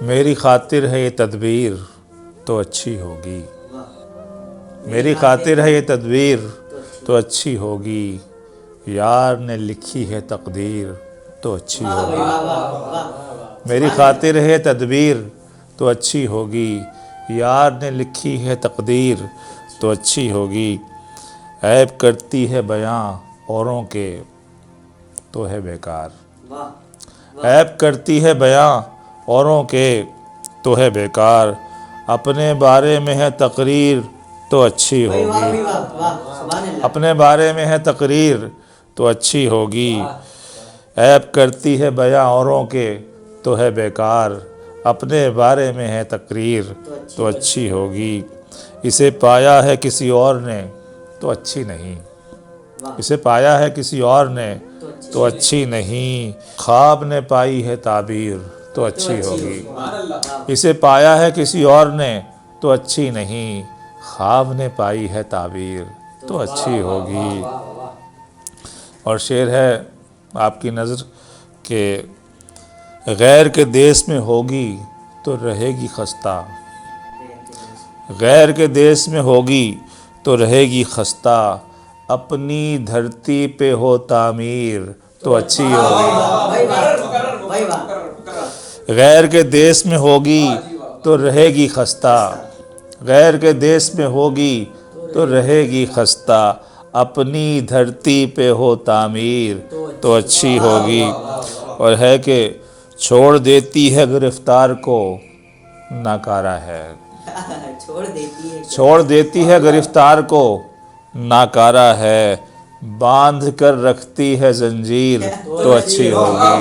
میری خاطر ہے یہ تدبیر تو اچھی ہوگی، میری خاطر ہے یہ تدبیر تو اچھی ہوگی، یار نے لکھی ہے تقدیر تو اچھی ہوگی، میری خاطر ہے تدبیر تو اچھی ہوگی، یار نے لکھی ہے تقدیر تو اچھی ہوگی، عیب کرتی ہے بیاں اوروں کے تو ہے بیکار، عیب کرتی ہے بیاں اوروں کے تو ہے بیکار، اپنے بارے میں ہے تقریر تو اچھی ہوگی، اپنے بارے میں ہے تقریر تو اچھی ہوگی، عیب کرتی ہے بیاں اوروں کے تو ہے بیکار، اپنے بارے میں ہے تقریر تو اچھی ہوگی، اسے پایا ہے کسی اور نے تو اچھی نہیں، اسے پایا ہے کسی اور نے تو اچھی نہیں، خواب نے پائی ہے تعبیر تو اچھی ہوگی، اسے پایا ہے کسی اور نے تو اچھی نہیں، خواب نے پائی ہے تعبیر تو اچھی ہوگی۔ اور شعر ہے آپ کی نظر کہ غیر کے دیس میں ہوگی تو رہے گی خستہ، غیر کے دیس میں ہوگی تو رہے گی خستہ، اپنی دھرتی پہ ہو تعمیر تو اچھی ہوگی، غیر کے دیس میں ہوگی تو رہے گی خستہ، غیر کے دیس میں ہوگی تو رہے گی خستہ، اپنی دھرتی پہ ہو تعمیر تو اچھی ہوگی۔ اور ہے کہ چھوڑ دیتی ہے گرفتار کو ناکارہ ہے، چھوڑ دیتی ہے گرفتار کو ناکارہ ہے، باندھ کر رکھتی ہے زنجیر تو اچھی ہوگی۔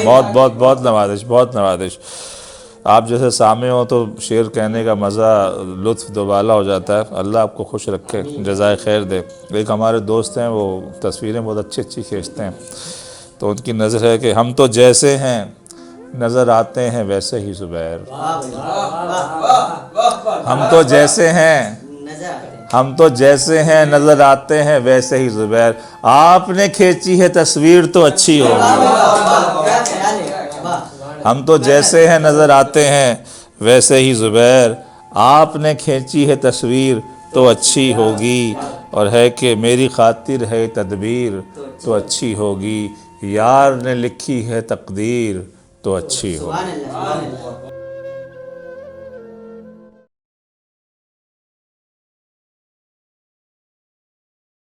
بہت بہت بہت نوازش، بہت نوازش۔ آپ جیسے سامع ہو تو شعر کہنے کا مزہ، لطف دوبالا ہو جاتا ہے۔ اللہ آپ کو خوش رکھے، جزائے خیر دے۔ ایک ہمارے دوست ہیں، وہ تصویریں بہت اچھی اچھی کھینچتے ہیں، تو ان کی نظر ہے کہ ہم تو جیسے ہیں نظر آتے ہیں ویسے ہی زبیر، ہم تو جیسے ہیں، ہم تو جیسے ہیں نظر آتے ہیں ویسے ہی زبیر، آپ نے کھینچی ہے تصویر تو اچھی ہوگی، ہم تو جیسے ہیں نظر آتے ہیں ویسے ہی زبیر، آپ نے کھینچی ہے تصویر تو اچھی ہوگی، اور ہے کہ میری خاطر ہے تدبیر تو اچھی ہوگی، یار نے لکھی ہے تقدیر تو اچھی ہوگی۔